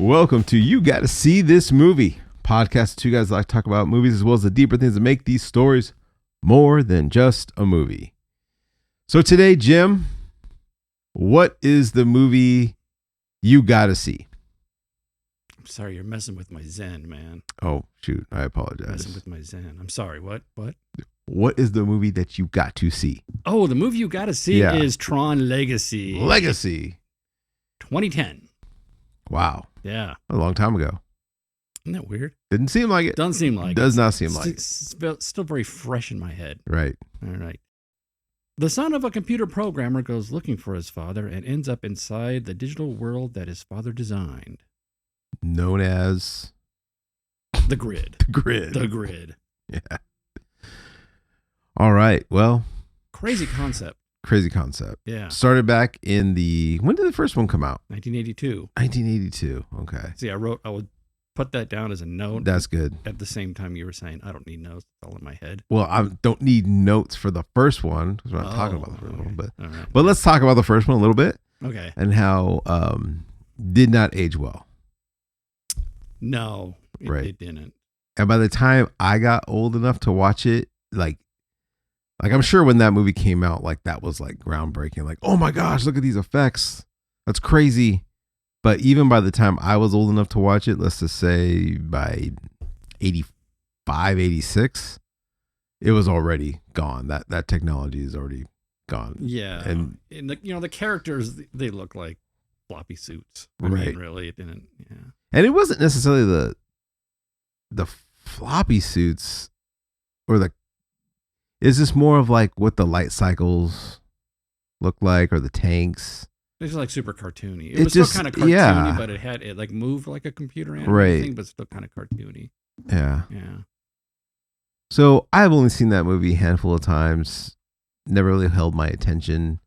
Welcome to You Gotta See This Movie, podcast. Two guys like to talk about movies as well as the deeper things that make these stories more than just a movie. So today, Jim, what is the movie you gotta see? I'm sorry, you're messing with my zen, man. Oh, shoot. I apologize. Messing with my zen. I'm sorry. What? What is the movie that you got to see? Oh, the movie you got to see is Tron Legacy. 2010. Wow. Yeah. A long time ago. Isn't that weird? Didn't seem like it. Doesn't seem like it. Does not seem like it. It's still very fresh in my head. Right. All right. The son of a computer programmer goes looking for his father and ends up inside the digital world that his father designed. Known as... The Grid. The Grid. Yeah. All right. Well... Crazy concept. Yeah. Started back in the... When did the first one come out? 1982. 1982. Okay. See, I would put that down as a note. That's good. At the same time you were saying, I don't need notes. It's all in my head. Well, I don't need notes for the first one because we're not talking about the first one. Right. But let's talk about the first one a little bit. Okay. And how did not age well. No, it didn't. And by the time I got old enough to watch it, like I'm sure when that movie came out, like that was like groundbreaking. Like, oh my gosh, look at these effects. That's crazy. But even by the time I was old enough to watch it, let's just say by 85, 86, it was already gone. That technology is already gone. Yeah. And the characters, they look like floppy suits. I mean, really, it didn't. Yeah. And it wasn't necessarily the floppy suits or is this more of like what the light cycles look like or the tanks? It's like super cartoony. It was still kind of cartoony, but it like moved like a computer animated thing, but still kind of cartoony. Yeah. Yeah. So I've only seen that movie a handful of times. Never really held my attention.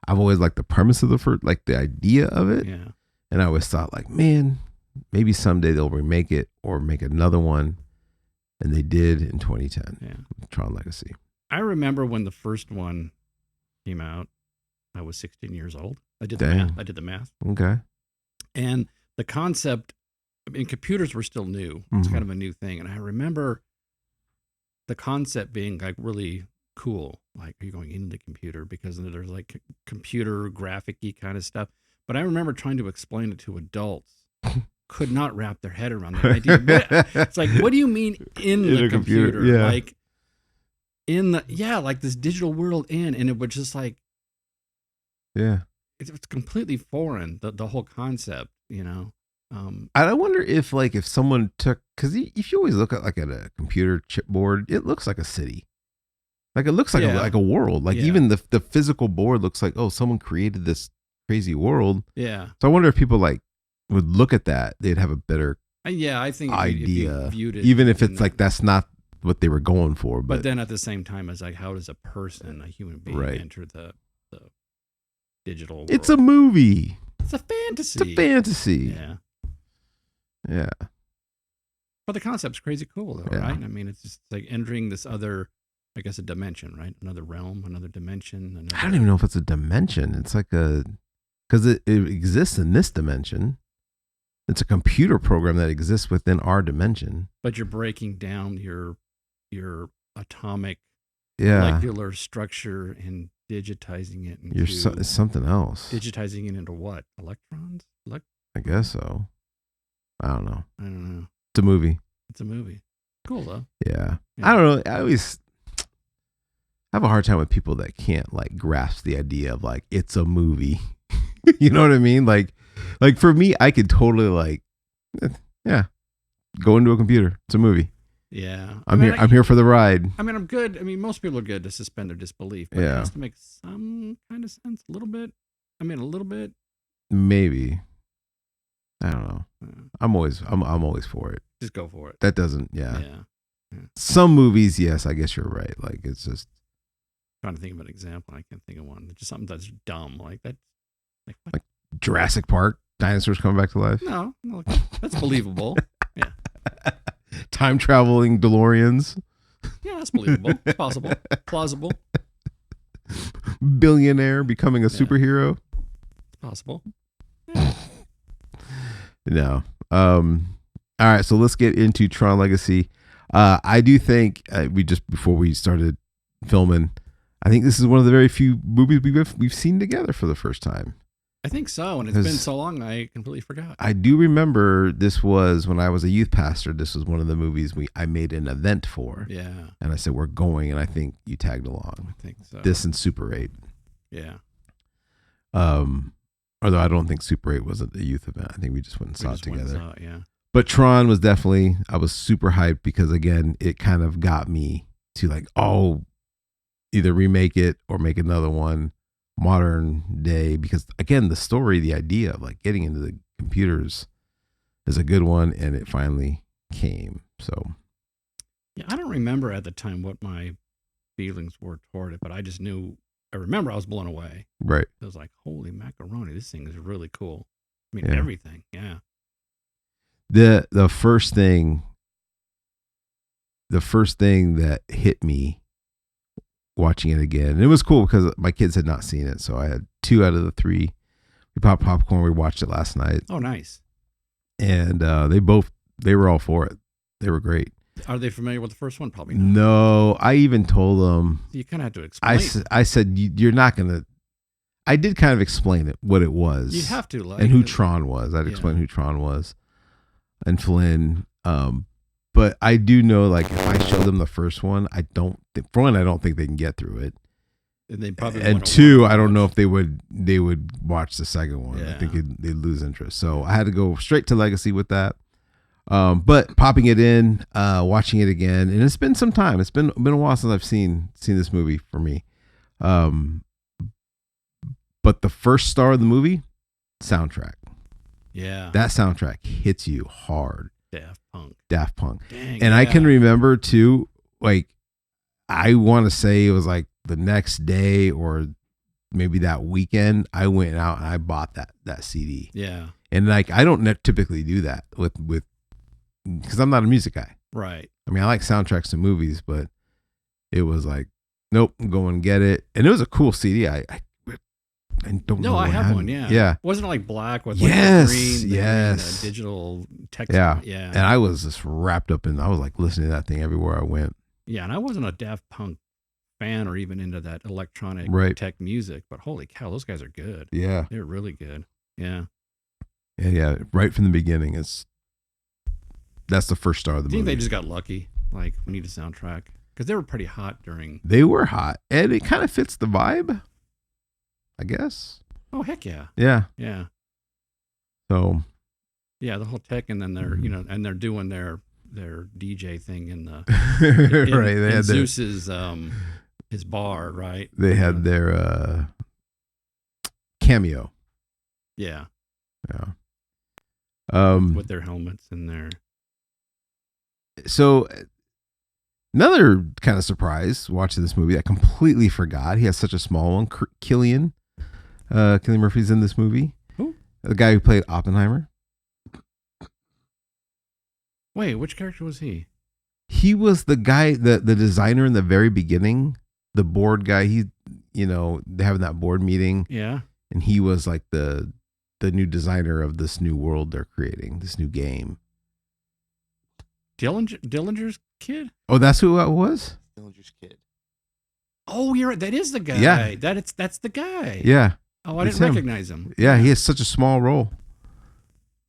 I've always liked the premise of the idea of it. Yeah. And I always thought like, man, maybe someday they'll remake it or make another one. And they did in 2010. Yeah. Tron Legacy. I remember when the first one came out, I was 16 years old. I did the math. Okay. And the concept, I mean, computers were still new. It's kind of a new thing. And I remember the concept being like really cool. Like, are you going into the computer? Because there's like computer graphic-y kind of stuff. But I remember trying to explain it to adults. Could not wrap their head around that idea. It's like, what do you mean in the computer? Yeah. Like like this digital world and it would just like, yeah, it's completely foreign, the whole concept, I wonder if someone took, because if you always look at a computer chipboard, it looks like a city. Like it looks like a world. Like even the physical board looks like, oh, someone created this crazy world. Yeah. So I wonder if people would look at that, they'd have a better I think idea, if you viewed it, even if it's like that's not what they were going for. But then at the same time, it's like, how does a human being enter the digital world? It's a movie. It's a fantasy. Yeah. Yeah. But the concept's crazy cool, though, right? I mean, it's just like entering this other, I guess, a dimension, right? Another realm, another dimension. I don't even know if it's a dimension. It's like because it exists in this dimension. It's a computer program that exists within our dimension. But you're breaking down your atomic molecular structure and digitizing it into it's something else. Digitizing it into what? Electrons? I guess so. I don't know. It's a movie. Cool though. Yeah. I don't know. I always have a hard time with people that can't grasp the idea of it's a movie. You know what I mean? Like for me, I could totally go into a computer. It's a movie. Yeah. I'm here for the ride. I mean, I'm good. I mean, most people are good to suspend their disbelief, but it has to make some kind of sense. A little bit. I mean, a little bit. Maybe. I don't know. I'm always for it. Just go for it. That doesn't, yeah. Some movies, yes, I guess you're right. Like it's just trying to think of an example. I can't think of one. Just something that's dumb like that. Like Jurassic Park, dinosaurs coming back to life. No, that's believable. Yeah. Time traveling DeLoreans. Yeah, that's believable. It's possible. Plausible. Billionaire becoming a superhero. It's possible. Yeah. No. All right, so let's get into Tron Legacy. I do think we just before we started filming, I think this is one of the very few movies we've seen together for the first time. I think so, and it's been so long I completely forgot. I do remember this was when I was a youth pastor. This was one of the movies I made an event for. Yeah. And I said we're going, and I think you tagged along. I think so. This and Super 8. Yeah. Although I don't think Super 8 was a youth event. I think we just went and saw it together. Yeah. But Tron was definitely, I was super hyped because again, it kind of got me to like, oh, either remake it or make another one modern day. Because again, the story, the idea of like getting into the computers is a good one, and it finally came. So yeah, I don't remember at the time what my feelings were toward it, but I just knew. I remember I was blown away. right. I was like, holy macaroni, this thing is really cool. I mean, Yeah. everything. Yeah. The first thing that hit me watching it again, and it was cool because my kids had not seen it, so I had 2 out of the 3. We popped popcorn. We watched it last night. Oh, nice. And they were all for it. They were great. Are they familiar with the first one? Probably not. No, I even told them. You kind of have to explain. I said you're not gonna. I did kind of explain it, what it was. You have to, like, and who Tron was. I'd explain who Tron was, and Flynn. But I do know, like, if I show them the first one, I don't think they can get through it. And they probably and 2, I don't know if they would watch the second one. Yeah. I think they'd lose interest. So I had to go straight to Legacy with that. But popping it in, watching it again, and it's been some time. It's been a while since I've seen this movie for me. But the first star of the movie, soundtrack. Yeah. That soundtrack hits you hard. Daft Punk. Dang, and I can remember too, like, I want to say it was like the next day or maybe that weekend, I went out and I bought that CD. Yeah. And like, I don't typically do that with because I'm not a music guy. Right. I mean, I like soundtracks to movies, but it was like, nope, go and get it. And it was a cool CD. I don't know. No, I have happened. one. Yeah. Yeah. Wasn't it like black with Yes, like green, yes. digital text? Yeah. Yeah. And I was just wrapped up in, I was like listening to that thing everywhere I went. Yeah. And I wasn't a Daft Punk fan or even into that electronic tech music, but holy cow, those guys are good. Yeah. They're really good. Yeah. Yeah. Right from the beginning, that's the first star of the movie. I think they just got lucky. Like, we need a soundtrack because they were pretty hot during. They were hot, and it kind of fits the vibe, I guess. Oh, heck yeah. Yeah. Yeah. So. Yeah, the whole tech, and then they're and they're doing their DJ thing in the right. They had Zeus's his bar, right? They had their cameo. Yeah. Yeah. With their helmets and their. So another kind of surprise watching this movie, I completely forgot he has such a small one. Cillian Murphy's in this movie. Who? The guy who played Oppenheimer. Wait, which character was he? He was the guy, the designer in the very beginning, the board guy. They're having that board meeting. Yeah. And he was like the new designer of this new world they're creating, this new game. Dillinger's kid? Oh, that's who it was? Dillinger's kid. Oh, you're right. That is the guy. Yeah. That's the guy. Yeah. Oh, I didn't recognize him. Yeah, he has such a small role.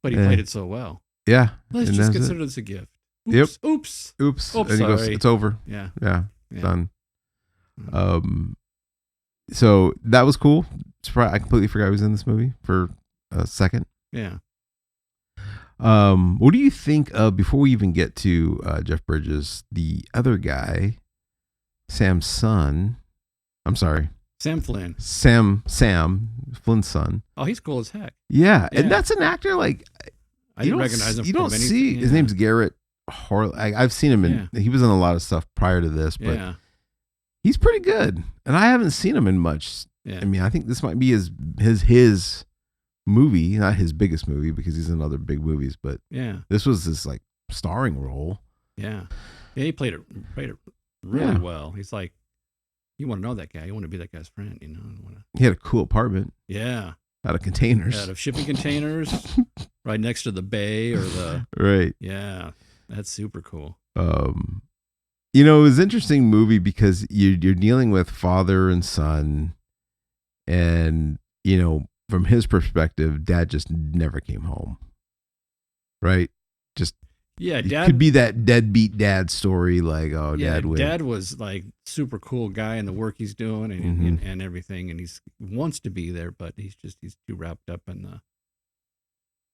But he played it so well. Yeah. Let's just consider this a gift. Oops, yep. Oops. And he goes, it's over. Yeah. Done. So that was cool. I completely forgot he was in this movie for a second. Yeah. What do you think of, before we even get to Jeff Bridges, the other guy, Sam's son? I'm sorry. Sam Flynn. Sam Flynn's son. Oh, he's cool as heck. Yeah. And that's an actor like, I didn't recognize him. You don't see his name's Garrett Harley. I've seen him in. He was in a lot of stuff prior to this, but he's pretty good. And I haven't seen him in much. Yeah. I mean, I think this might be his movie, not his biggest movie because he's in other big movies, but this was his like starring role. Yeah, he played it really well. He's like, you want to know that guy. You want to be that guy's friend. He had a cool apartment. Yeah. Out of containers. Out of shipping containers. right next to the bay or the Right. yeah. That's super cool. You know, it was an interesting movie because you're dealing with father and son, and you know, from his perspective, dad just never came home. Right? Just Yeah, it dad could be that deadbeat dad story, like, oh, yeah, dad went. dad was like super cool guy in the work he's doing and everything, and he's wants to be there, but he's too wrapped up in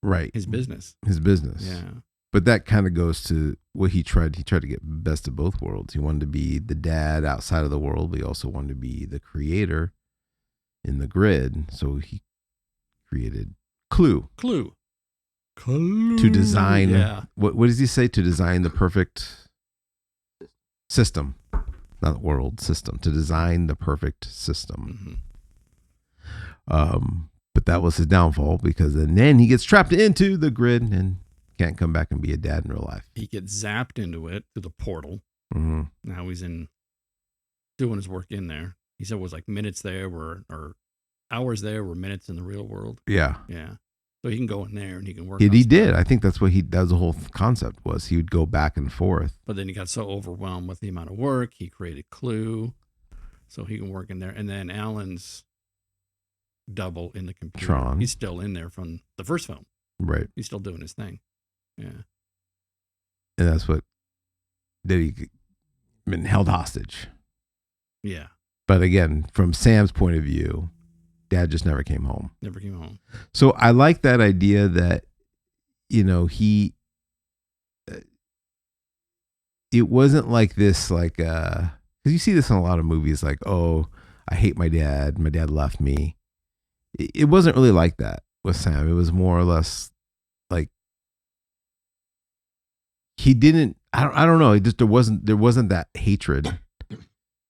Right. his business. His business. Yeah. But that kind of goes to what he tried. He tried to get best of both worlds. He wanted to be the dad outside of the world, but he also wanted to be the creator in the grid. So he created Clue to design. Yeah. What does he say? To design the perfect system, not world system. To design the perfect system. But that was his downfall because then he gets trapped into the grid and can't come back and be a dad in real life. He gets zapped into it through the portal. Now he's doing his work in there. He said it was like minutes there or hours there were minutes in the real world. Yeah. Yeah. So he can go in there and he can work. He stuff. did. I think that was the whole concept was he would go back and forth. But then he got so overwhelmed with the amount of work, he created Clue so he can work in there. And then Alan's double in the computer. Tron. He's still in there from the first film. Right. He's still doing his thing. Yeah. And that's what he been held hostage. Yeah. But again, from Sam's point of view, dad just never came home. Never came home. So I like that idea that, you know, it wasn't like this, like, because you see this in a lot of movies, like, oh, I hate my dad left me. It wasn't really like that with Sam. It was more or less like he didn't. I don't know. It just there wasn't that hatred,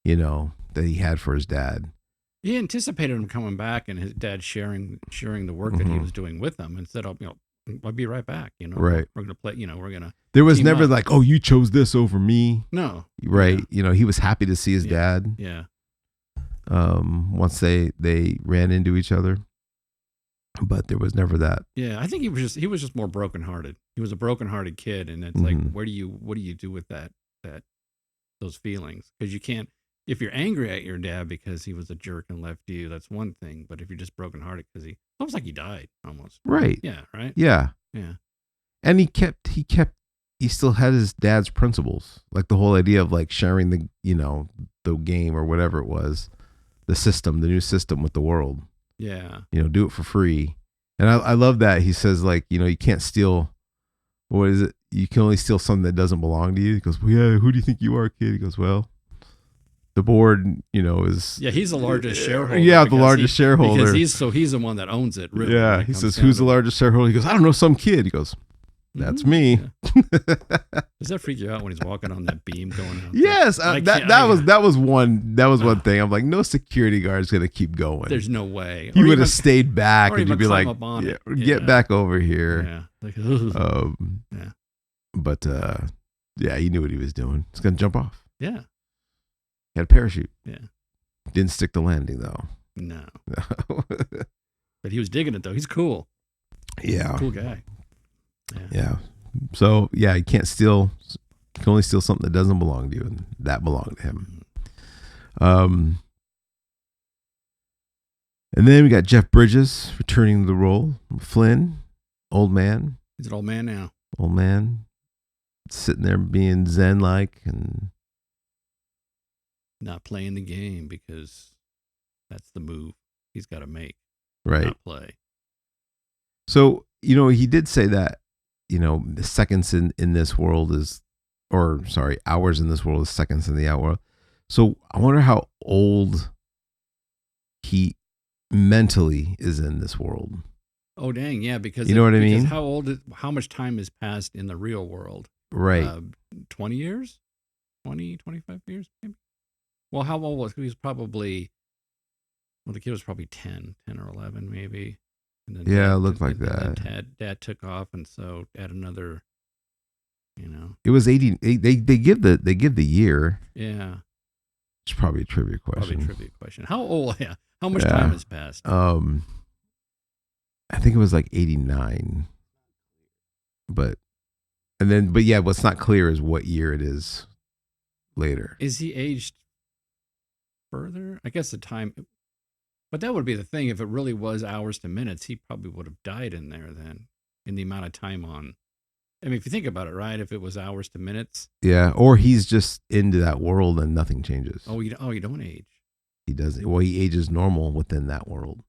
you know, that he had for his dad. He anticipated him coming back and his dad sharing the work that he was doing with him and said, "Oh, you know, I'll be right back." You know, right? We're gonna play. You know, we're gonna. There was never up. like, oh, you chose this over me. No. Right. Yeah. You know, he was happy to see his dad. Yeah. Once they ran into each other, but there was never that. Yeah, I think he was just more brokenhearted. He was a brokenhearted kid, and it's like, what do you do with those feelings? Because you can't. If you're angry at your dad because he was a jerk and left you, that's one thing. But if you're just brokenhearted because almost like he died, almost. Right. Yeah. Right. Yeah. Yeah. And he still had his dad's principles, like the whole idea of like sharing the game or whatever it was, the new system with the world. Yeah. You know, do it for free. And I love that he says, like, you know, you can't steal. What is it? You can only steal something that doesn't belong to you. He goes, well, yeah. Who do you think you are, kid? He goes, well, the board, you know, is. Yeah, he's the largest shareholder. Yeah, the largest shareholder. Because he's the one that owns it. Really, yeah, he says, who's the largest shareholder? He goes, I don't know, some kid. He goes, that's me. Yeah. Does that freak you out when he's walking on that beam going out? Yes, that was one thing. I'm like, no security guard's gonna keep going. There's no way. He would have stayed back, and you'd be like, get back over here. Yeah. Like, yeah. But yeah, he knew what he was doing. He's gonna jump off. Yeah. He had a parachute. Yeah. Didn't stick the landing though. No. But he was digging it though. He's cool. Yeah. Cool guy. Yeah. So yeah, you can't steal. You can only steal something that doesn't belong to you, and that belonged to him. And then we got Jeff Bridges returning to the role. Flynn, old man. He's an old man now. Old man, sitting there being zen-like and not playing the game because that's the move he's got to make. Right. Not play. So, you know, he did say that, you know, the seconds in this world hours in this world is seconds in the out world. So I wonder how old he mentally is in this world. Oh, dang. Yeah. Because you know what I mean? How much time has passed in the real world? Right. 20 years? 20, 25 years, maybe? Well, how old was he? He was probably, the kid was probably 10 or 11, maybe. And then yeah, it looked like that. Dad took off, and so add another, you know. It was 80. They give the year. Yeah. It's probably a trivia question. How old? Yeah. How much time has passed? I think it was like 89. but yeah, what's not clear is what year it is later. Is he aged further? I guess the time, but that would be the thing. If it really was hours to minutes, he probably would have died in there then, in the amount of time on. I mean, if you think about it, right? If it was hours to minutes. Yeah, or he's just into that world and nothing changes. Oh, you don't age. He doesn't. Well, he ages normal within that world.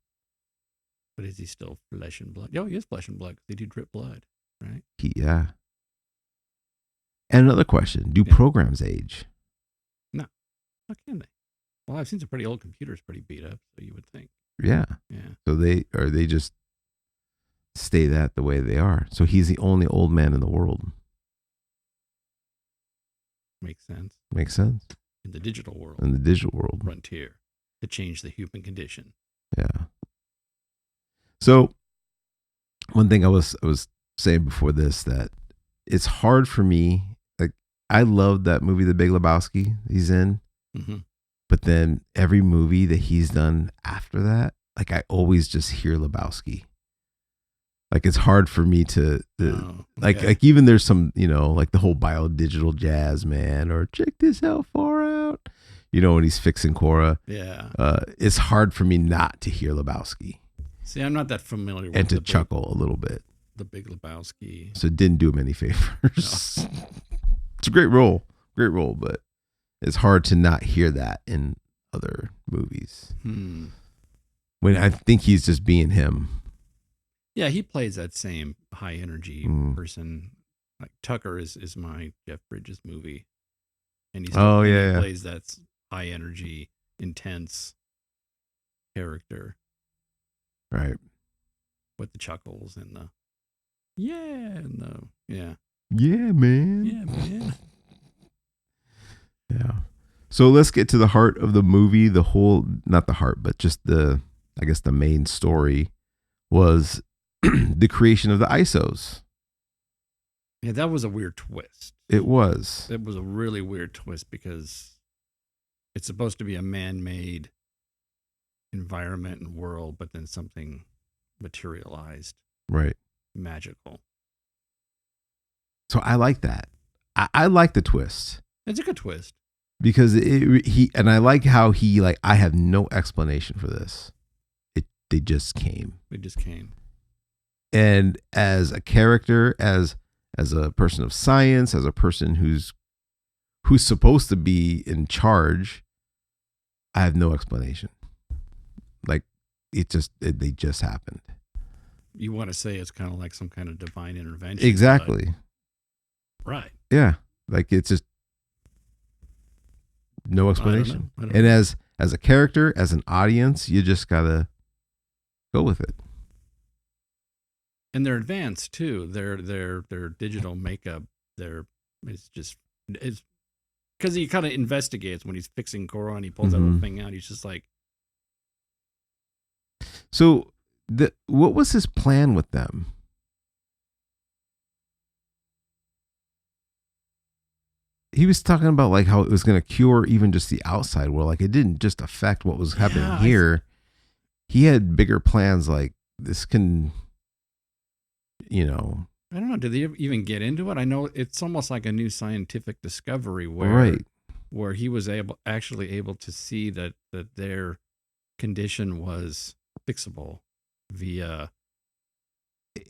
But is he still flesh and blood? Oh, he is flesh and blood because they do drip blood, right? Yeah. And another question: do programs age? No. How can they? Well, I've seen some pretty old computers, pretty beat up. So you would think. Yeah. Yeah. So they just stay that the way they are. So he's the only old man in the world. Makes sense. Makes sense. In the digital world. In the digital world. Frontier to change the human condition. Yeah. So one thing I was saying before this, that it's hard for me. Like, I love that movie, The Big Lebowski, he's in. Mm-hmm. But then every movie that he's done after that, like, I always just hear Lebowski. Like, it's hard for me to like even there's some, like the whole bio-digital jazz, man, or check this out, far out, when he's fixing Cora. Yeah. It's hard for me not to hear Lebowski. See, I'm not that familiar with and to chuckle a little bit. The Big Lebowski. So it didn't do him any favors. No. It's a great role, but it's hard to not hear that in other movies. When I think he's just being him. Yeah, he plays that same high energy person. Like Tucker is my Jeff Bridges movie, and he plays that high energy, intense character, right? With the chuckles and the yeah. Yeah, man. Yeah, man. Yeah. So let's get to the heart of the movie. The whole, not the heart, but just the main story was the creation of the ISOs. Yeah, that was a weird twist. It was. It was a really weird twist because it's supposed to be a man-made environment and world, but then something materialized. Right. Magical. So I like that. I like the twist. It's a good twist. Because I like how he, like, I have no explanation for this. They just came. And as a character, as a person of science, as a person who's supposed to be in charge, I have no explanation. Like, they just happened. You want to say it's kind of like some kind of divine intervention. Exactly. Right. Yeah. Like, it's just no explanation. I don't and know. as a character, as an audience, you just gotta go with it. And they're advanced too. Their digital makeup. It's because he kind of investigates when he's fixing Cora and he pulls that little thing out. He's just like. So what was his plan with them? He was talking about like how it was going to cure even just the outside world. Like, it didn't just affect what was happening here. He had bigger plans. Like, this can, I don't know. Did they even get into it? I know it's almost like a new scientific discovery where he was actually able to see that their condition was fixable via.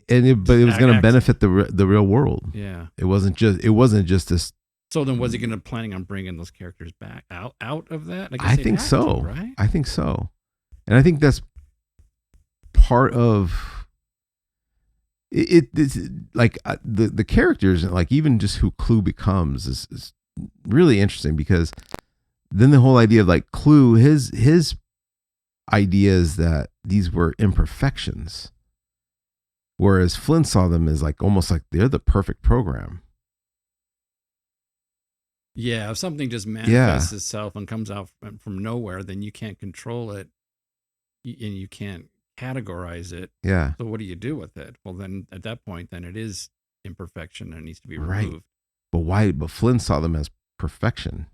But it was going to benefit the real world. Yeah. It wasn't just this. So then, was he going to planning on bringing those characters back out of that? I think so. Right? I think so, and I think that's part of it. It's like the characters, like even just who Clue becomes, is really interesting, because then the whole idea of like Clue, his idea is that these were imperfections, whereas Flynn saw them as like almost like they're the perfect program. Yeah, if something just manifests itself and comes out from nowhere, then you can't control it, and you can't categorize it. Yeah. So what do you do with it? Well, then at that point, then it is imperfection and it needs to be removed. Right. But why? But Flynn saw them as perfection.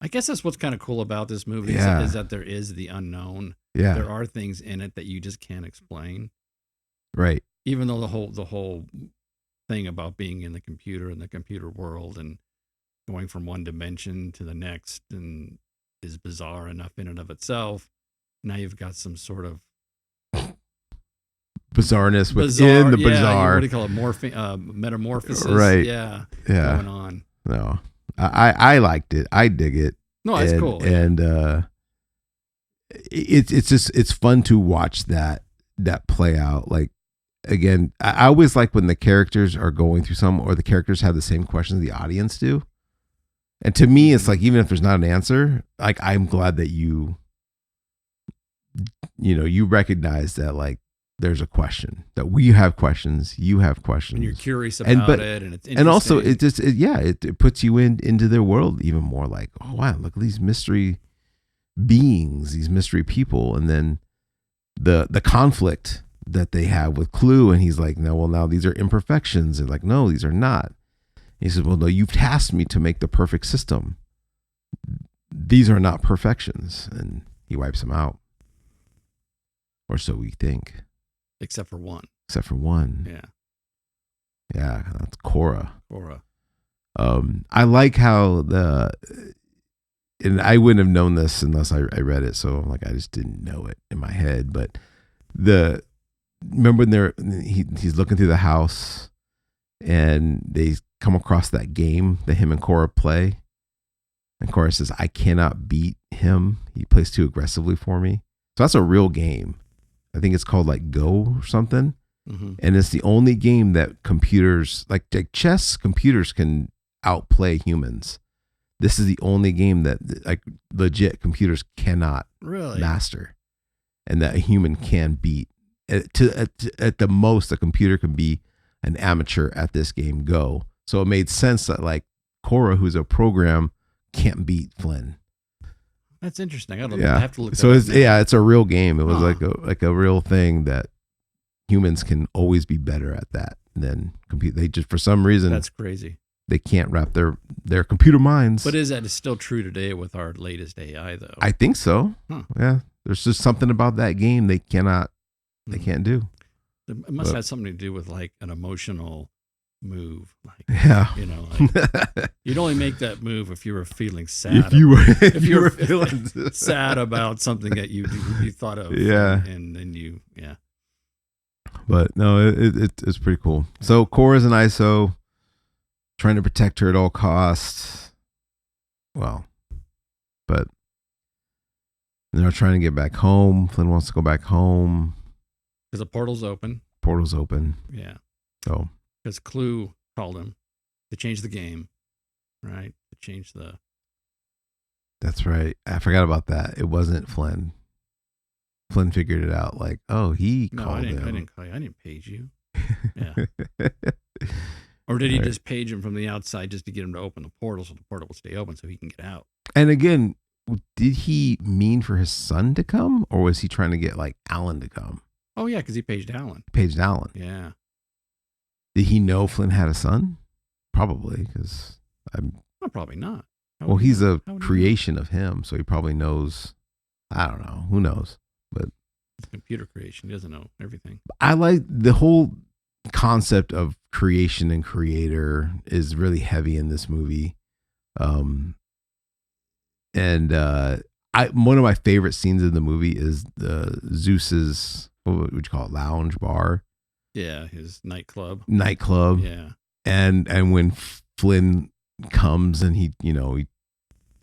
I guess that's what's kind of cool about this movie is that there is the unknown. Yeah. There are things in it that you just can't explain. Right. even though the whole thing about being in the computer and the computer world and going from one dimension to the next and is bizarre enough in and of itself. Now you've got some sort of bizarreness within the bizarre. What do you call it? Metamorphosis. Right. Yeah. Yeah. Going on. No, I liked it. I dig it. No, it's cool. And it's fun to watch that play out. Like, again, I always like when the characters are going through some, or the characters have the same questions the audience do. And to me, it's like, even if there's not an answer, like, I'm glad that you recognize that, like, there's a question, that we have questions, you have questions, and you're curious about it, and it's interesting. And also it puts you into their world even more. Like, oh wow, look at these mystery beings, these mystery people, and then the conflict that they have with Clue, and he's like, no, well, now these are imperfections, and like, no, these are not. He says, well, no, you've tasked me to make the perfect system. These are not perfections, and he wipes them out, or so we think. Except for one. Yeah. Yeah, that's Cora. Cora. I like how and I wouldn't have known this unless I read it, so like I just didn't know it in my head. But remember when he's looking through the house, and they come across that game that him and Cora play, and Cora says, "I cannot beat him. He plays too aggressively for me." So that's a real game. I think it's called like Go or something. Mm-hmm. And it's the only game that computers, like chess, computers can outplay humans. This is the only game that like legit computers cannot master, and that a human can beat. At the most, a computer can be an amateur at this game Go. So it made sense that like Cora, who's a program, can't beat Flynn. That's interesting. I have to look. So it's a real game. It was like a real thing that humans can always be better at that than compute. They just, for some reason, that's crazy. They can't wrap their computer minds. But is that still true today with our latest AI though? I think so. Huh. Yeah, there's just something about that game they can't do. It must have something to do with like an emotional move, like, like, you'd only make that move if you were feeling sad. If you were feeling sad about something that you thought of, and then But no, it's pretty cool. So Cora's an ISO, trying to protect her at all costs. Well, but they're trying to get back home. Flynn wants to go back home because the portal's open. Yeah. So. Because Clue called him to change the game, right? To change the. That's right. I forgot about that. It wasn't Flynn. Flynn figured it out. Like, oh, he called him. I didn't call you. I didn't page you. Yeah. Or did he just page him from the outside just to get him to open the portal, so the portal will stay open so he can get out? And again, did he mean for his son to come, or was he trying to get like Alan to come? Oh yeah, because he paged Alan. Yeah. Did he know Flynn had a son? Probably, because probably not. Well, he's a creation of him, so he probably knows. I don't know. Who knows? But it's computer creation. He doesn't know everything. I like the whole concept of creation and creator is really heavy in this movie. One of my favorite scenes in the movie is the Zeus's, what would you call it, lounge bar. Yeah, his nightclub. Yeah. And when Flynn comes and he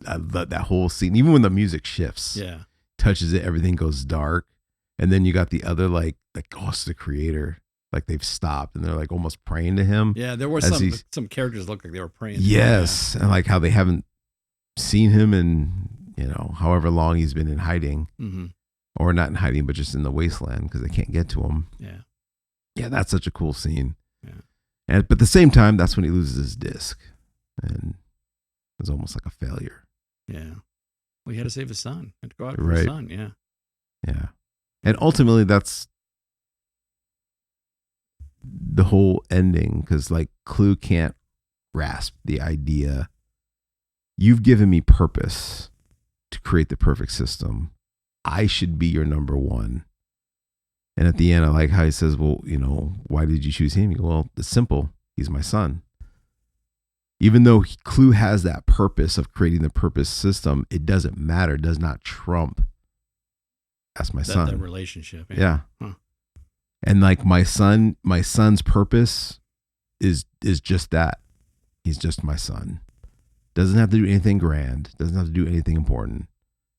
that whole scene, even when the music shifts, touches it, everything goes dark. And then you got the other like oh, it's the creator. Like they've stopped and they're like almost praying to him. Yeah, there were some characters looked like they were praying. Yes. And like how they haven't seen him in, however long he's been in hiding. Mm-hmm. Or not in hiding, but just in the wasteland because they can't get to him. Yeah. Yeah, that's such a cool scene. Yeah. But at the same time, that's when he loses his disc. And it's almost like a failure. Yeah. Well, he had to save his son. He had to go out for his son. Yeah. Yeah. And ultimately, that's the whole ending, because like Clue can't grasp the idea. You've given me purpose to create the perfect system. I should be your number one. And at the end, I like how he says, well, why did you choose him? Well, it's simple. He's my son. Even though Clue has that purpose of creating the purpose system, it doesn't matter. It does not trump. That's my son. That relationship. Yeah. Huh. And like my son's purpose is just that. He's just my son. Doesn't have to do anything grand. Doesn't have to do anything important.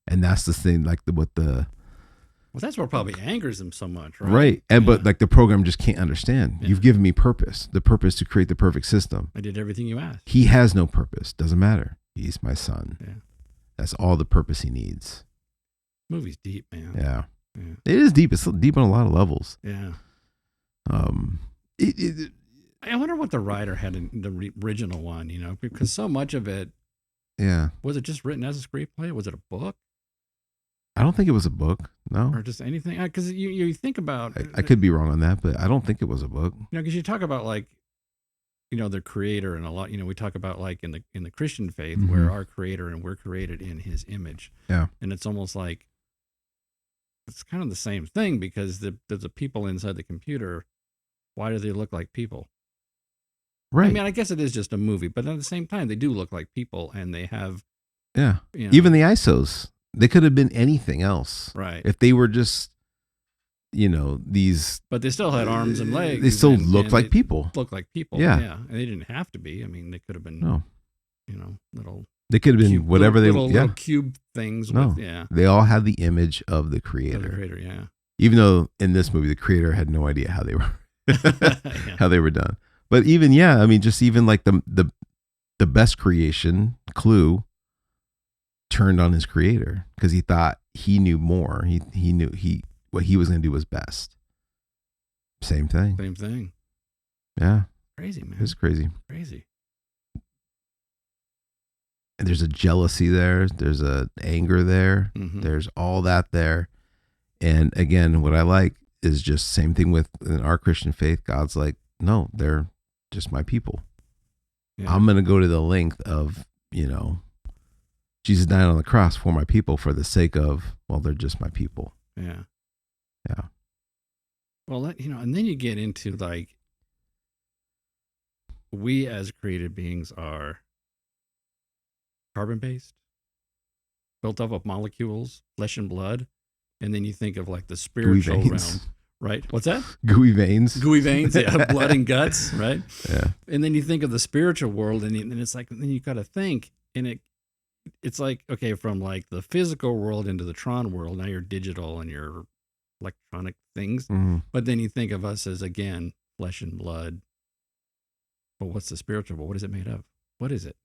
And that's the thing, like well, that's what probably angers him so much, right? Right. And but like the program just can't understand. Yeah. You've given me purpose. The purpose to create the perfect system. I did everything you asked. He has no purpose. Doesn't matter. He's my son. Yeah. That's all the purpose he needs. Movie's deep, man. Yeah. It is deep. It's deep on a lot of levels. Yeah. I wonder what the writer had in the original one, because so much of it. Yeah. Was it just written as a screenplay? Was it a book? I don't think it was a book. No. Or just anything? Because you think about. I could be wrong on that, but I don't think it was a book. Because you talk about like, the creator and a lot. We talk about like in the Christian faith, mm-hmm. where our creator and we're created in His image. Yeah. And it's almost like. It's kind of the same thing because there's the people inside the computer. Why do they look like people? Right. I mean, I guess it is just a movie, but at the same time, they do look like people, and they have. Yeah. Even the ISOs, they could have been anything else. Right. If they were just, these. But they still had arms and legs. They still looked like people. Looked like people. Yeah. Yeah. And they didn't have to be. I mean, they could have been. No. Little. They could have been whatever little cube things. No. They all had the image of the creator. Of the creator, yeah. Even though in this movie, the creator had no idea how they were, how they were done. But even, I mean, just even like the best creation, Clue, turned on his creator because he thought he knew more. He knew what he was going to do was best. Same thing. Yeah. Crazy, man. It's crazy. Crazy. And there's a jealousy there. There's a anger there. Mm-hmm. There's all that there. And again, what I like is just same thing with in our Christian faith. God's like, no, they're just my people. Yeah. I'm going to go to the length of, Jesus died on the cross for my people for the sake of, well, they're just my people. Yeah. Yeah. Well, and then you get into like, we as created beings are carbon-based, built up of molecules, flesh and blood. And then you think of like the spiritual realm, right? What's that? Gooey veins. Gooey veins, yeah, blood and guts, right? Yeah. And then you think of the spiritual world, and it's like, then you got to think, and it's like, okay, from like the physical world into the Tron world, now you're digital and you're electronic things. Mm-hmm. But then you think of us as, again, flesh and blood. But what's the spiritual world? What is it made of? What is it?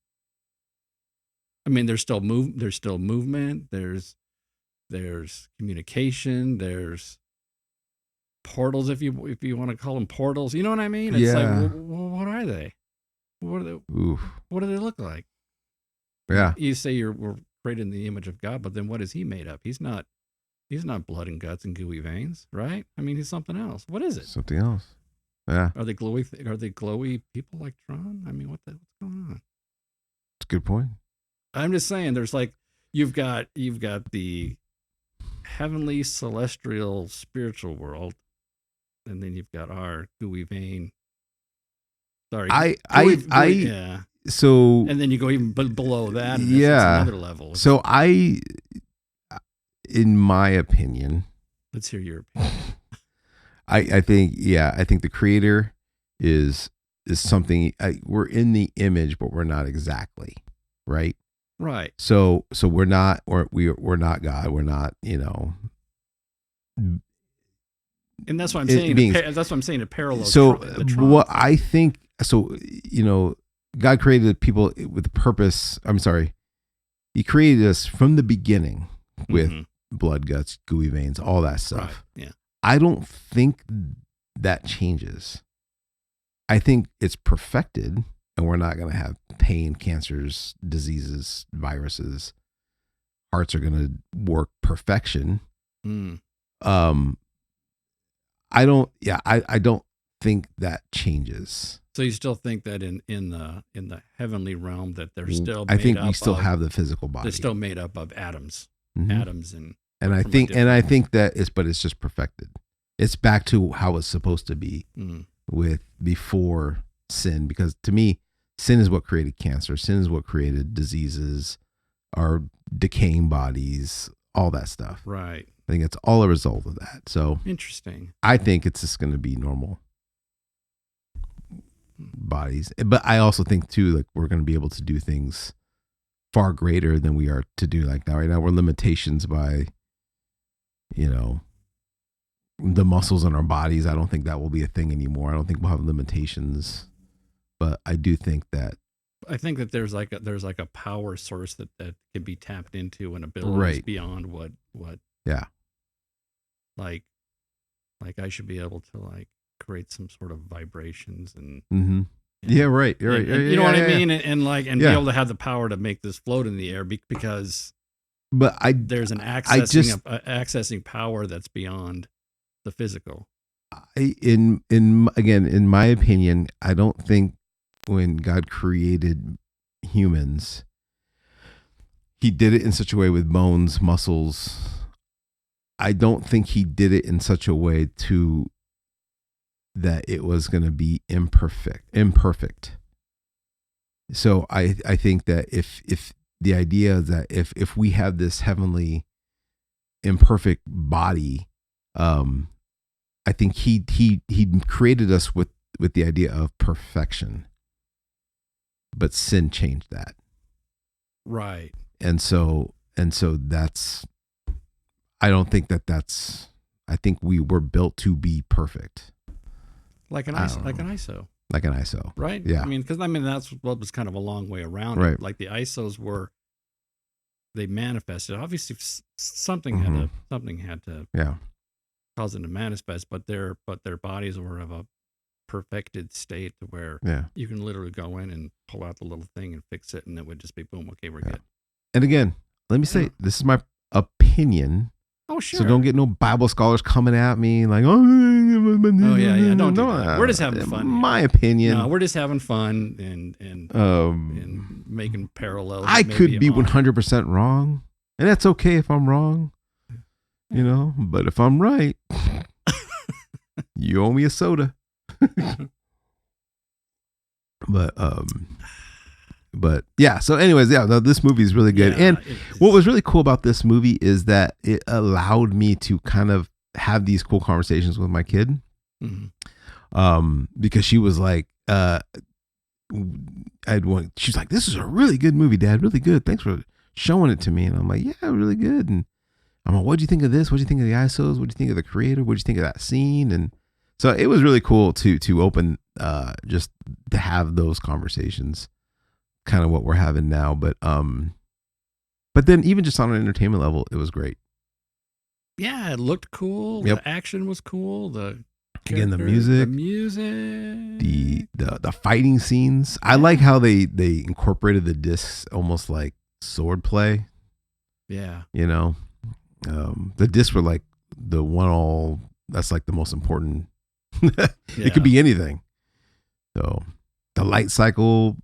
I mean, there's still movement. There's communication. There's portals, if you want to call them portals. You know what I mean? It's like, well, what are they? What are they? Oof. What do they look like? Yeah. You say we're created in the image of God, but then what is He made of? He's not blood and guts and gooey veins, right? I mean, He's something else. What is it? Something else. Yeah. Are they glowy? Are they glowy people like Tron? I mean, what's going on? It's a good point. I'm just saying, there's like you've got the heavenly, celestial, spiritual world, and then you've got our gooey vein. Sorry, yeah. So, and then you go even below that. And yeah, it's another level. So in my opinion, let's hear your opinion. I think the creator is something. We're in the image, but we're not exactly, right? Right. So we're not, or we're not God. We're not, And that's what I'm saying. That's what I'm saying. A parallel. So what I think. So God created people with a purpose. I'm sorry. He created us from the beginning with blood, guts, gooey veins, all that stuff. Right. Yeah. I don't think that changes. I think it's perfected, and we're not going to have pain, cancers, diseases, viruses. Hearts are going to work perfection. I don't think that changes. So you still think that in the heavenly realm that they're still I think we still have the physical body. They're still made up of atoms. Mm-hmm. Atoms and I think that it's just perfected. It's back to how it's supposed to be Mm. with before sin, because to me, sin is what created cancer. Sin is what created diseases, our decaying bodies, all that stuff. Right. I think it's all a result of that. So Interesting. I think it's just going to be normal bodies. But I also think too, like we're going to be able to do things far greater than we are to do like now. Right now we're limitations by, you know, the muscles in our bodies. I don't think that will be a thing anymore. I don't think we'll have limitations, but I do think that there's like a power source that can be tapped into, and abilities right. beyond what Yeah. Like I should be able to like create some sort of vibrations and Mm-hmm. Yeah, right. You're right. You know what I mean? Yeah. And be able to have the power to make this float in the air because there's an accessing power that's beyond the physical. In my opinion, I don't think when God created humans, he did it in such a way with bones, muscles. I don't think he did it in such a way that it was going to be imperfect. So I think that if the idea is that if we have this heavenly imperfect body, I think he created us with the idea of perfection, but sin changed that. Right. And so that's, I don't think that's, I think we were built to be perfect. Like an ISO. Like an ISO. Right? Yeah. I mean, that's what was kind of a long way around right. it. Like the ISOs they manifested. Obviously something had to yeah. cause them to manifest, but their bodies were of a perfected state to where you can literally go in and pull out the little thing and fix it, and it would just be boom, okay, we're good. And again, let me say, this is my opinion. Oh, sure. So don't get no Bible scholars coming at me like, yeah, don't do that. We're just having fun. My opinion. No, we're just having fun and making parallels. I could be 100% wrong, and that's okay if I'm wrong. You know, but if I'm right, you owe me a soda. But yeah, so anyways, this movie is really good. And what was really cool about this movie is that it allowed me to kind of have these cool conversations with my kid. Mm-hmm. Because she was like, she's like, this is a really good movie, Dad. Really good. Thanks for showing it to me. And I'm like, yeah, really good. And I'm like, what'd you think of this? What'd you think of the ISOs? What'd you think of the creator? What'd you think of that scene? And so it was really cool to open, just to have those conversations, kind of what we're having now. But then even just on an entertainment level, it was great. Yeah, it looked cool. Yep. The action was cool. The music, the fighting scenes. Yeah. I like how they incorporated the discs almost like sword play. Yeah, you know, the discs were like the one that's like the most important. It could be anything. So the light cycle.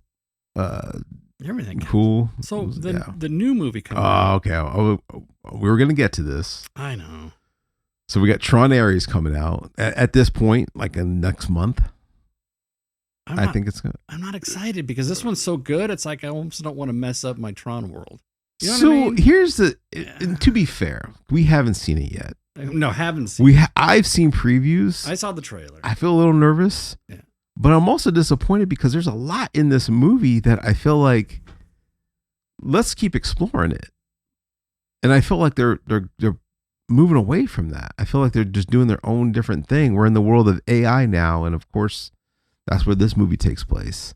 Everything cool. So the new movie coming out. Okay. We were gonna get to this. I know. So we got Tron Ares coming out at this point, like in next month. I think it's good. I'm not excited because this one's so good. It's like I almost don't want to mess up my Tron world. You know so what I mean? Here's to be fair, we haven't seen it yet. No, haven't seen. I've seen previews. I saw the trailer. I feel a little nervous. Yeah. But I'm also disappointed because there's a lot in this movie that I feel like let's keep exploring it. And I feel like they're moving away from that. I feel like they're just doing their own different thing. We're in the world of AI now, and of course, that's where this movie takes place.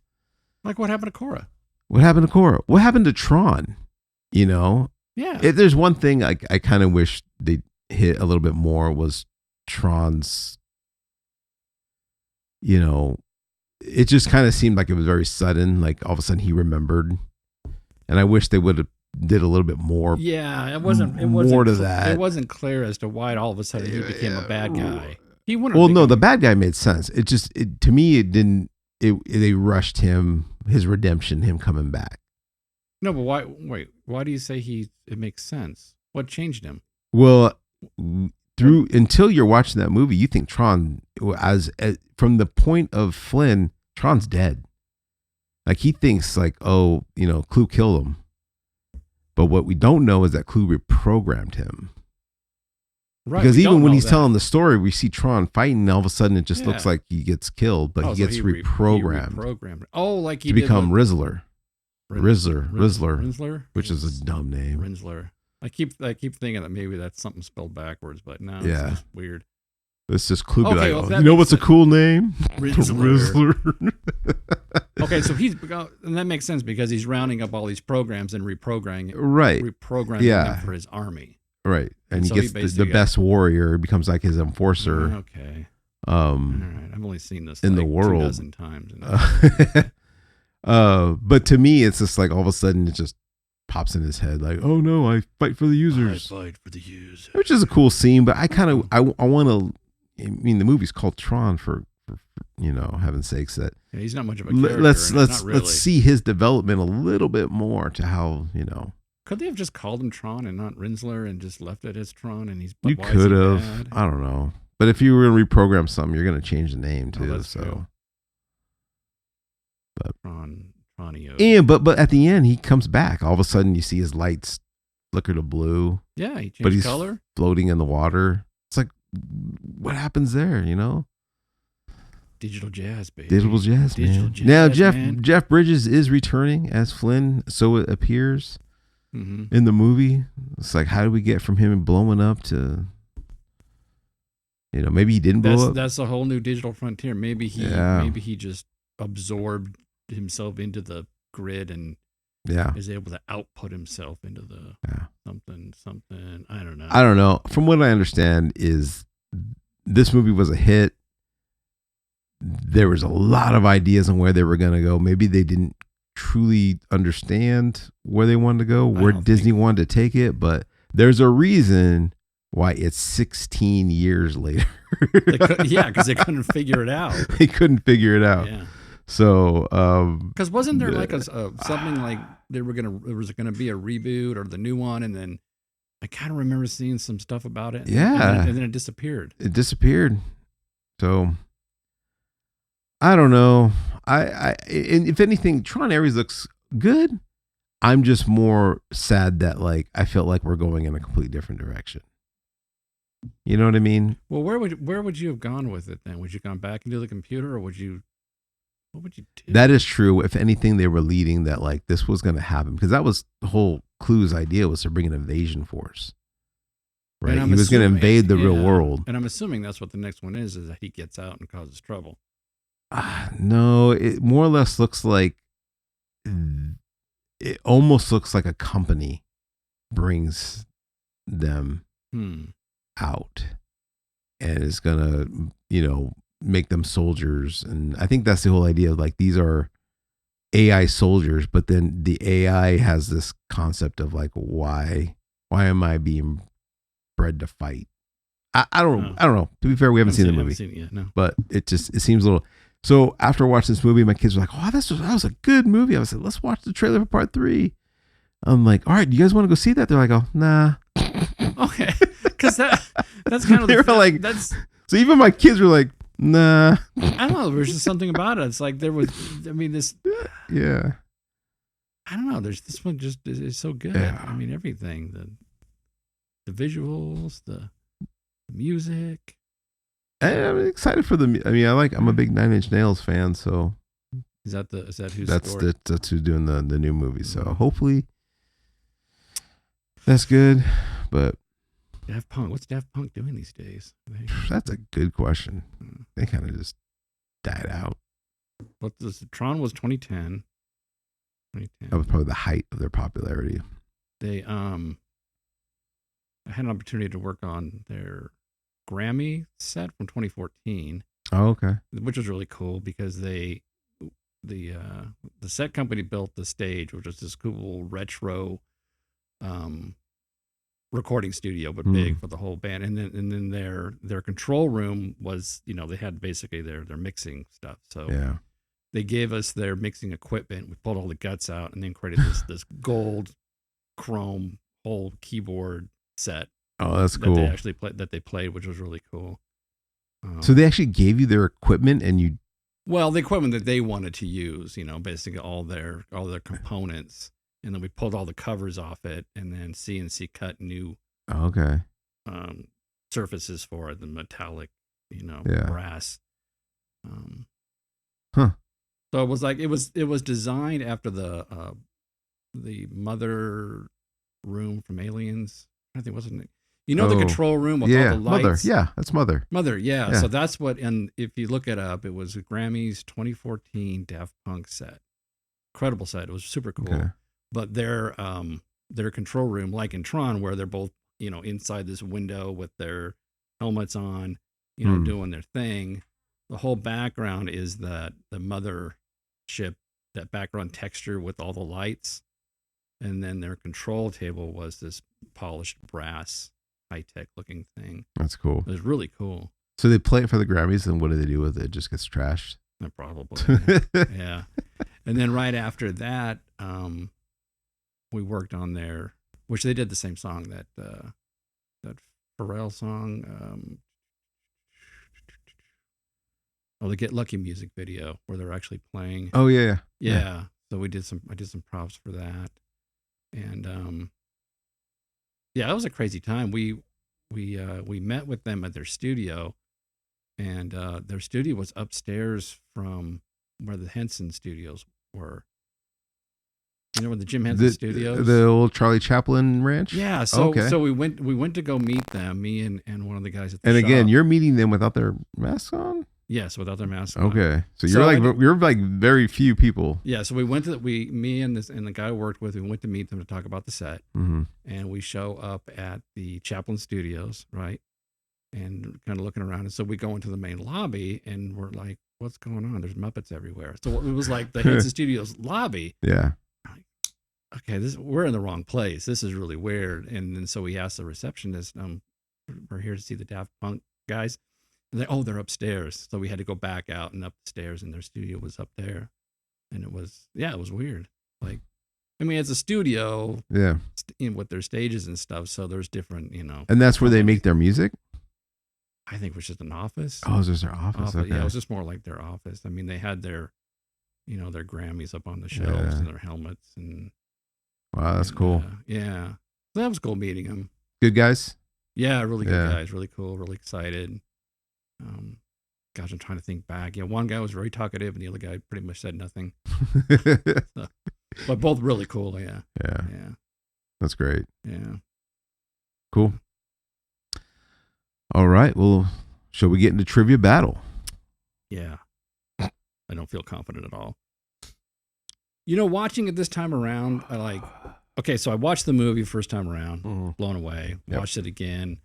Like what happened to Korra? What happened to Korra? What happened to Tron? You know? Yeah. If there's one thing I kind of wish they hit a little bit more was Tron's, you know, it just kind of seemed like it was very sudden. Like all of a sudden he remembered, and I wish they would have did a little bit more. Yeah, it wasn't more to that. It wasn't clear as to why all of a sudden he became a bad guy. He wouldn't. Well, no, the bad guy made sense. It just to me it didn't. They rushed his redemption, him coming back. No, but why? Wait, why do you say it makes sense? What changed him? Well, through until you're watching that movie, you think Tron, as from the point of Flynn, Tron's dead. Like he thinks like, oh, Clue killed him. But what we don't know is that Clue reprogrammed him. Right. Because even when he's telling the story, we see Tron fighting, and all of a sudden it just looks like he gets killed, but he gets reprogrammed. Oh, like he to become Rizzler. Rizzler, which is a dumb name. Rizzler. I keep thinking that maybe that's something spelled backwards, but no, it's just weird. It's just Clue. Okay, what's a cool name? Rizzler. Okay, so and that makes sense because he's rounding up all these programs and reprogramming them for his army. Right, and so he gets the best warrior. He becomes like his enforcer. Okay. All right, I've only seen this in the world 2,000 times. But to me, it's just like all of a sudden it just pops in his head, like, oh no, I fight for the users. I fight for the users, which is a cool scene. But I kind of I want to. I mean, the movie's called Tron for heaven's sakes. That he's not much of a character. Let's see his development a little bit more to how Could they have just called him Tron and not Rinsler and just left it as Tron? And you could have. I don't know. But if you were going to reprogram something, you're going to change the name too. That's true. But Tronio. And but at the end he comes back. All of a sudden you see his lights flicker to blue. Yeah, he changed but he's color. Floating in the water. It's like, what happens there? Digital jazz, baby. Digital jazz, man. Now Jeff Bridges is returning as Flynn, so it appears in the movie. It's like, how do we get from him blowing up to, maybe he didn't blow up. That's a whole new digital frontier. Maybe he just absorbed himself into the grid and is able to output himself into the something. I don't know. From what I understand is this movie was a hit. There was a lot of ideas on where they were going to go. Maybe they didn't truly understand where they wanted to go, where Disney wanted to take it, but there's a reason why it's 16 years later. Because they couldn't figure it out. They couldn't figure it out. Yeah. So, because wasn't there like something like there was gonna be a reboot or the new one, and then I kind of remember seeing some stuff about it. And then it disappeared. So I don't know. And if anything, Tron Ares looks good. I'm just more sad that like I felt like we're going in a completely different direction. You know what I mean? Well, where would you have gone with it then? Would you gone back into the computer, or what would you do? That is true. If anything, they were leading that like this was going to happen, because that was the whole Clue's idea, was to bring an invasion force. Right? He was going to invade the real world. And I'm assuming that's what the next one is that he gets out and causes trouble. No, it more or less looks like, it almost looks like a company brings them out and is gonna, make them soldiers. And I think that's the whole idea of like, these are AI soldiers, but then the AI has this concept of like, why am I being bred to fight? I don't know. To be fair, we haven't seen the movie. Haven't seen it yet, no. But it seems a little. So after watching this movie, my kids were like, "Oh, that was a good movie." I was like, "Let's watch the trailer for part 3." I'm like, "All right, you guys want to go see that?" They're like, "Oh, nah." Okay, because that's kind of they were like, that's. So even my kids were like, "Nah." I don't know. There's just something about it. It's like there was. I mean, this. Yeah. I don't know. This one just is so good. Yeah. I mean, everything, the visuals, the music. I'm excited for I'm a big 9 Inch Nails fan, so is that who's that's who's doing the new movie. So hopefully that's good. But Daft Punk, what's Daft Punk doing these days? That's a good question. They kind of just died out. But Tron was 2010. That was probably the height of their popularity. They I had an opportunity to work on their Grammy set from 2014. Oh, okay. Which was really cool because the set company built the stage, which was this cool retro recording studio, but big for the whole band. And then their control room was, they had basically their mixing stuff. So yeah, they gave us their mixing equipment. We pulled all the guts out and then created this gold chrome whole keyboard set. Oh, that's that cool. they played, which was really cool. So they actually gave you their equipment, and you. Well, the equipment that they wanted to use, basically all their components, and then we pulled all the covers off it, and then CNC cut new Okay. surfaces for it, the metallic, Yeah. brass. Huh. So it was designed after the mother room from Aliens. I think wasn't it? The control room with all the lights. Mother. Yeah, that's Mother. Mother, yeah. So that's what, and if you look it up, it was Grammy's 2014 Daft Punk set. Incredible set. It was super cool. Okay. But their control room, like in Tron, where they're both, inside this window with their helmets on, doing their thing. The whole background is the mother ship, that background texture with all the lights. And then their control table was this polished brass, high-tech looking thing. That's cool. It was really cool. So they play it for the Grammys, and what do they do with it? It just gets trashed? Probably. Yeah. And then right after that, we worked on which they did the same song, that Pharrell song. The Get Lucky music video where they're actually playing. Oh yeah. Yeah. So I did some props for that. And yeah, it was a crazy time. We met with them at their studio, and their studio was upstairs from where the Henson studios were. Where the Jim Henson studios, the old Charlie Chaplin ranch. Yeah. So we went to go meet them. Me and one of the guys at the shop. And again, you're meeting them without their masks on. Yes, without their masks on. Okay, so you're like very few people. Yeah, so we went to me and the guy I worked with, we went to meet them to talk about the set, and we show up at the Chaplin Studios, right, and kind of looking around, and so we go into the main lobby, and we're like, "What's going on? There's Muppets everywhere." So it was like the Henson Studios lobby. Yeah. Okay, we're in the wrong place. This is really weird. And then so we asked the receptionist, "We're here to see the Daft Punk guys." They're upstairs. So we had to go back out and up the stairs, and their studio was up there. And it was weird. Like, I mean, it's a studio. Yeah. With their stages and stuff. So there's different, And that's where they make their music? I think it was just an office. Oh, it was just their office. Okay. Yeah, it was just more like their office. I mean, they had their Grammys up on the shelves and their helmets. And wow, that's cool. Yeah. So that was cool meeting them. Good guys? Yeah, really good guys. Really cool. Really excited. Gosh, I'm trying to think back. Yeah, one guy was very talkative, and the other guy pretty much said nothing. So, but both really cool. Yeah. That's great. Yeah. Cool. All right. Well, shall we get into trivia battle? Yeah. I don't feel confident at all. Watching it this time around, so I watched the movie first time around, blown away. Yep. Watched it again,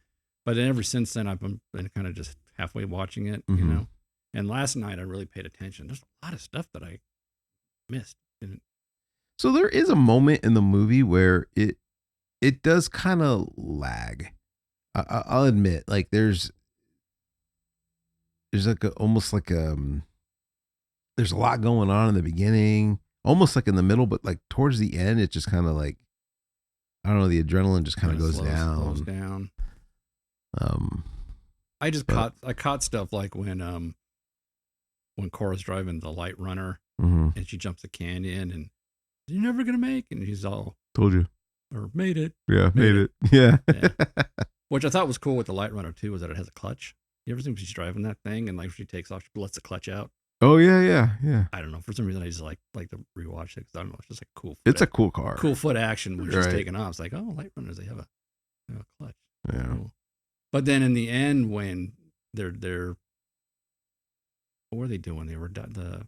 but then ever since then I've been kind of just halfway watching it, And last night I really paid attention. There's a lot of stuff that I missed. So there is a moment in the movie where it does kind of lag. I'll admit, like there's like almost like there's a lot going on in the beginning, almost like in the middle, but like towards the end, it just kind of like, I don't know, the adrenaline just kind of goes down. Slows down. I caught stuff like when Cora's driving the light runner and she jumps the canyon and you're never gonna make it, and she's all told you or made it. Yeah, made it. Yeah. Which I thought was cool with the light runner too, was that it has a clutch. You ever seen when she's driving that thing and like she takes off, she lets the clutch out? Oh yeah. I don't know. For some reason I just like to rewatch it because I don't know, it's just like cool. It's a cool car. Cool foot action when she's taking off. It's like, oh, light runners, they have a clutch. Yeah. Cool. But then in the end, when they're what were they doing? They were the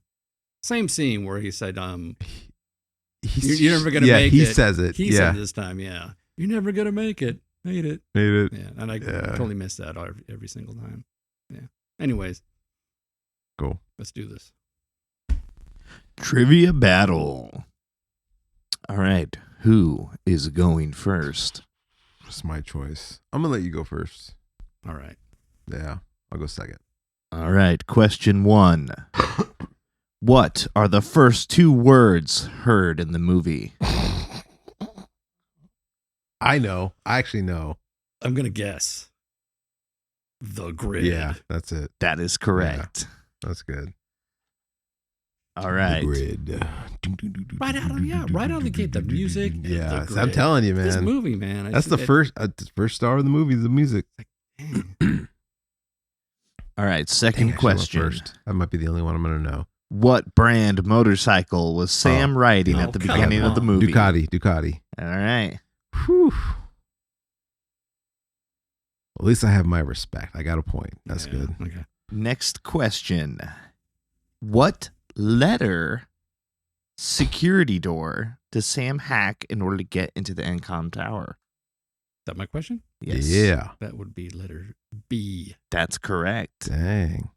same scene where he said, you're never gonna make it. He says it. He said it this time, yeah. You're never gonna make it. Made it. Yeah. And I totally missed that every single time. Yeah. Anyways. Cool. Let's do this. Trivia battle. All right. Who is going first? It's my choice. I'm going to let you go first. All right. Yeah. I'll go second. All right. Question 1. What are the first 2 words heard in the movie? I know. I actually know. I'm gonna guess the grid. Yeah, that's it. That is correct. That's good. All right. The grid. Right out of the gate, the music. and Yeah, the I'm grid. telling you, man. This movie, man. That's the first star of the movie. The music. Dang. All right. Dang, Second I should've went question. first. That might be the only one I'm gonna know. What brand motorcycle was Sam riding at the come beginning of the on. movie? Ducati. All right. Whew. At least I have my respect. I got a point. That's Yeah, good. Okay. Next question. What letter security door does Sam hack in order to get into the Encom Tower? Is that my question? Yes. Yeah. That would be letter B. That's correct. Dang.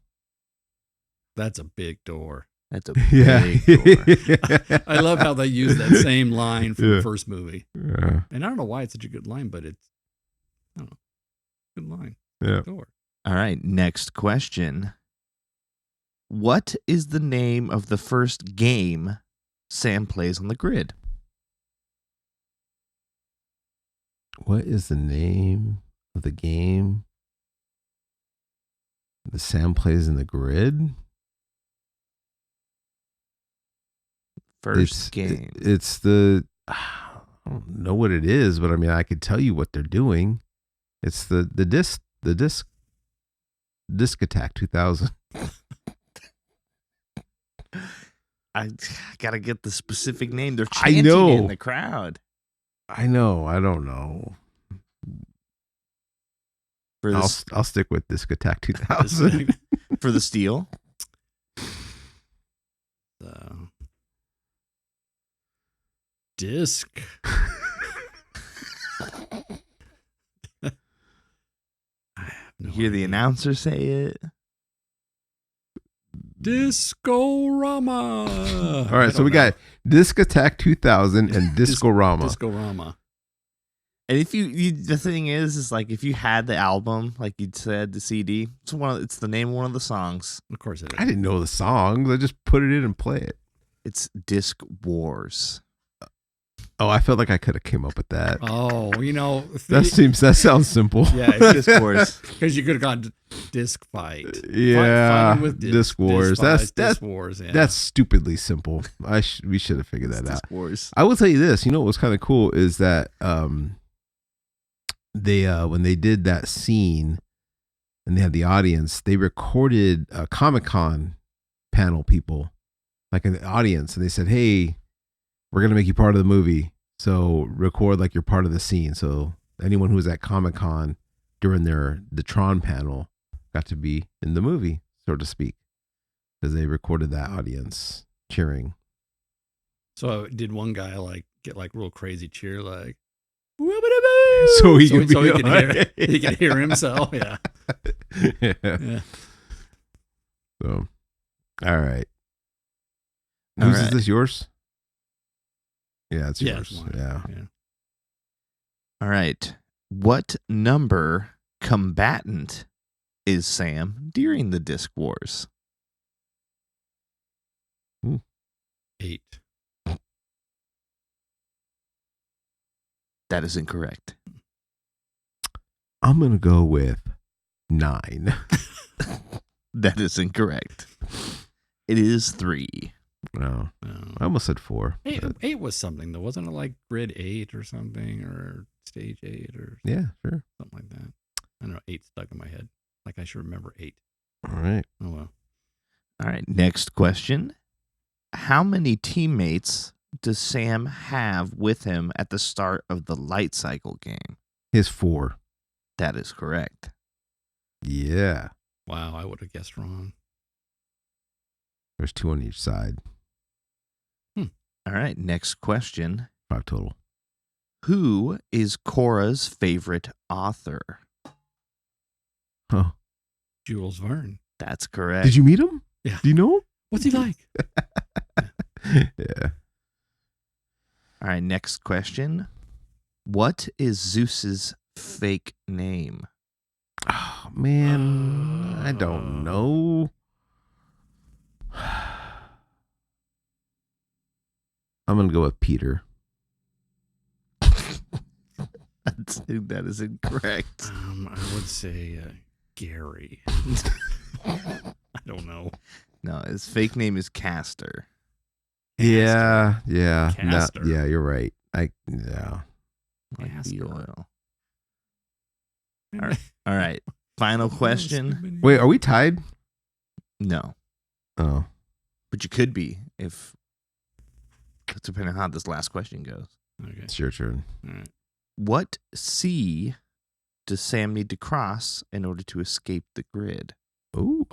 That's a big door. That's a Yeah. big door. I love how they use that same line from Yeah. the first movie. Yeah. And I don't know why it's such a good line, but it's, I don't know, good line. Yeah. Door. All right. Next question. What is the name of the first game Sam plays on the grid? What is the name of the game the Sam plays in the grid? First game. It's the I don't know what it is, but I mean I could tell you what they're doing. It's the disc Attack 2000. I gotta get the specific name. They're I chanting know. in the crowd. I know. I don't know. For this, I'll stick with Disc Attack 2000. for the steal. Disc. I have no You hear the idea. announcer say it. Disco-rama. All right, so we got Disc Attack 2000 and Disco-Rama. Disco-rama. And if you the thing is like if you had the album, like you said, the CD, it's the name of one of the songs. Of course it is. I didn't know the songs. I just put it in and play it. It's Disc Wars. Oh, I felt like I could have came up with that. Oh, That sounds simple. yeah, Disc Wars. because you could have gone disc fight. Yeah, Fighting with Disc Wars. Disc That's Wars. Yeah. That's stupidly simple. We should have figured that out. Disc Wars. I will tell you this. You know what was kind of cool is that they when they did that scene and they had the audience, they recorded Comic-Con panel people like in the audience, and they said, "Hey, we're gonna make you part of the movie, so record like you're part of the scene." So anyone who was at Comic-Con during the Tron panel got to be in the movie, so to speak, because they recorded that audience cheering. So did one guy get real crazy cheer like So he so could he be could hear he could hear himself. Yeah. Yeah. So, all right. All Whose right. is this? Yours? Yeah, it's Yeah, yours. it's mine. Yeah. All right. What number combatant is Sam during the Disc Wars? 8. That is incorrect. I'm gonna go with 9. That is incorrect. It is 3. No, No. I almost said 4. Eight, but 8 was something though, wasn't it? Like grid 8 or something, or stage 8 or yeah, sure. something like that. I don't know. 8 stuck in my head. Like I should remember 8. All right. Oh well. All right. Next question. How many teammates does Sam have with him at the start of the Light Cycle game? His 4. That is correct. Yeah. Wow, I would have guessed wrong. There's 2 on each side. All right. Next question. 5 total. Who is Cora's favorite author? Huh. Jules Verne. That's correct. Did you meet him? Yeah. Do you know What's he like? him? Yeah. All right. Next question. What is Zeus's fake name? Oh man, I don't know. I'm gonna go with Peter. That's think that is incorrect. I would say Gary. I don't know. No, his fake name is Castor. Yeah. Castor. Yeah, you're right. Like Castor. the oil. All right. Final question. Wait, are we tied? No, Oh. but you could be if, depending on how this last question goes. Okay. It's your turn. All right. What sea does Sam need to cross in order to escape the grid? Ooh.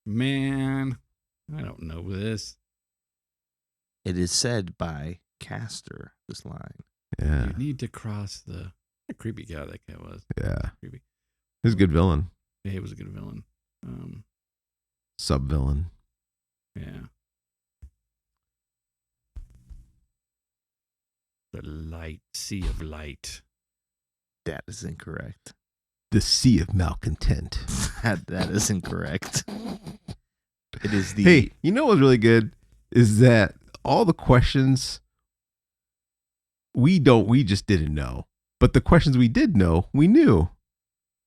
Man, I don't know this. It is said by Castor, this line. Yeah. You need to cross the... A creepy guy that guy was. Yeah. Creepy. He's a good villain. Yeah, he was a good villain. Sub-villain. Yeah. The light, sea of light. That is incorrect. The Sea of Malcontent. That is incorrect. It is the... Hey, you know what's really good? Is that all the questions we just didn't know. But the questions we did know, we knew.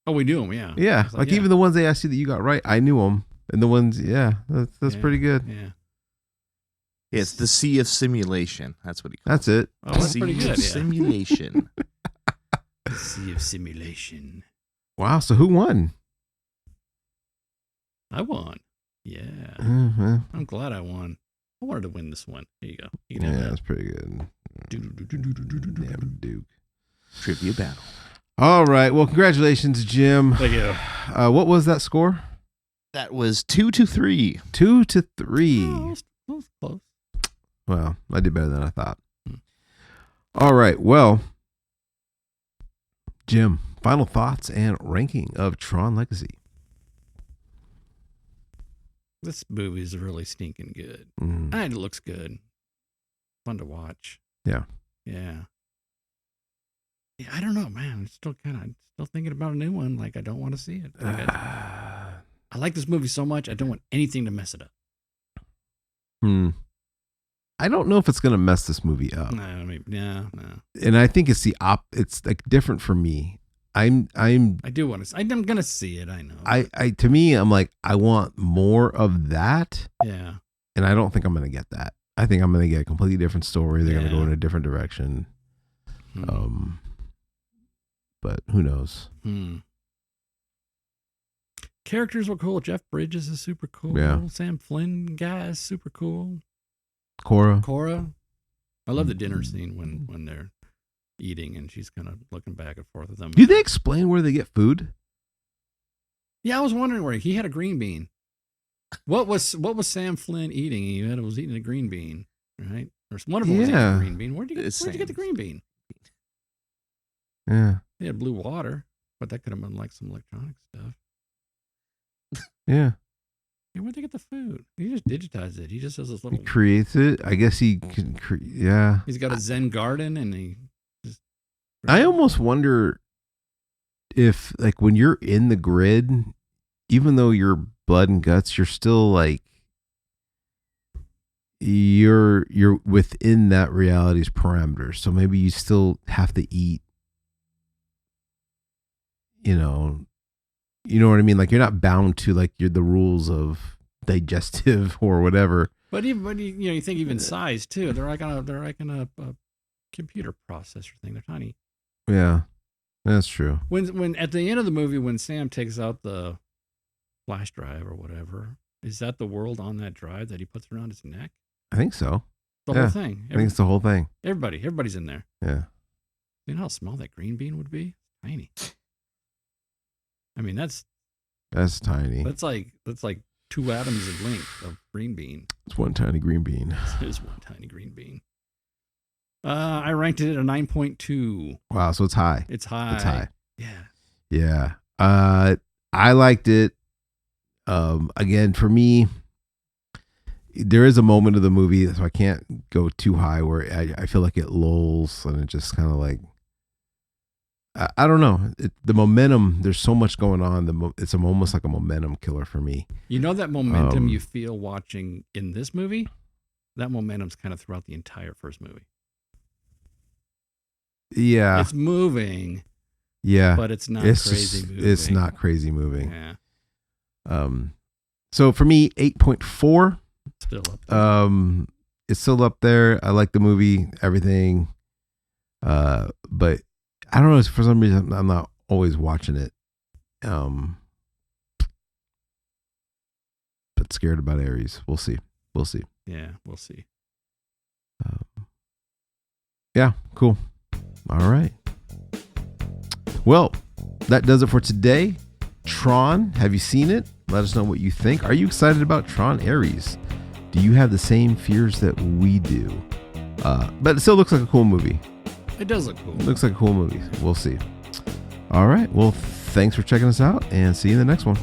Oh, we knew him, yeah. Yeah. Like even the ones they asked you that you got right, I knew them. And the ones, that's pretty good. Yeah. It's the Sea of Simulation. That's what he calls That's it. Oh, that's Sea pretty good. of Yeah. Simulation. The sea of simulation. Wow. So who won? I won. Yeah. Mm-hmm. I'm glad I won. I wanted to win this one. Here you go. You can Yeah, have that's pretty good. that. Damn Duke. Trivia battle. All right. Well, congratulations, Jim. Thank you. What was that score? That was 2-3. 2-3. Oh, that was close. Well, I did better than I thought. All right. Well, Jim, final thoughts and ranking of Tron Legacy. This movie is really stinking good. Mm. And it looks good. Fun to watch. Yeah. Yeah. Yeah, I don't know, man. I'm still thinking about a new one. Like, I don't want to see it. Like, I like this movie so much, I don't want anything to mess it up. I don't know if it's gonna mess this movie up. No, I mean, no. And I think it's it's like different for me. I do want to. I'm gonna see it. I know. To me, I'm like, I want more of that. Yeah. And I don't think I'm gonna get that. I think I'm gonna get a completely different story. They're gonna go in a different direction. But who knows? Characters were cool. Jeff Bridges is super cool. Yeah. Sam Flynn guy is super cool. Cora. I love the dinner scene when they're eating and she's kind of looking back and forth with them. Do they explain where they get food? Yeah, I was wondering where he had a green bean. What was Sam Flynn eating? He was eating a green bean, right? Or one of them was eating a green bean. Where'd you get the green bean? Yeah. He had blue water, but that could have been like some electronic stuff. Yeah. Yeah, where'd they get the food? He just digitized it. He just has this little. He creates it. I guess he can. Yeah. He's got a Zen garden, and he just. I almost wonder if, like, when you're in the grid, even though you're blood and guts, you're still like you're within that reality's parameters. So maybe you still have to eat. You know what I mean? Like, you're not bound to like the rules of digestive or whatever. But you think even size too. They're like on a computer processor thing. They're tiny. Yeah, that's true. When at the end of the movie, when Sam takes out the flash drive or whatever, is that the world on that drive that he puts around his neck? I think so. The whole thing. I think it's the whole thing. Everybody's in there. Yeah. You know how small that green bean would be? Tiny. I mean, that's tiny. That's like 2 atoms of length of green bean. It's one tiny green bean. It's one tiny green bean. I ranked it at a 9.2. Wow, so it's high. It's high. It's high. Yeah. Yeah. I liked it. Again, for me, there is a moment of the movie, so I can't go too high, where I feel like it lulls and it just kind of like, I don't know. The momentum, there's so much going on. It's almost like a momentum killer for me. You know that momentum you feel watching in this movie? that momentum's kind of throughout the entire first movie. Yeah. It's moving, Yeah. but it's not It's crazy just, moving. it's not crazy moving. Yeah, So for me, 8.4. still up there. It's still up there. I like the movie, everything. But I don't know, for some reason I'm not always watching it. But scared about Ares. We'll see. Yeah, we'll see. Yeah, cool. All right. Well, that does it for today. Tron, have you seen it? Let us know what you think. Are you excited about Tron Ares? Do you have the same fears that we do? But it still looks like a cool movie. It does look cool. It looks like a cool movie. We'll see. All right. Well, thanks for checking us out, and see you in the next one.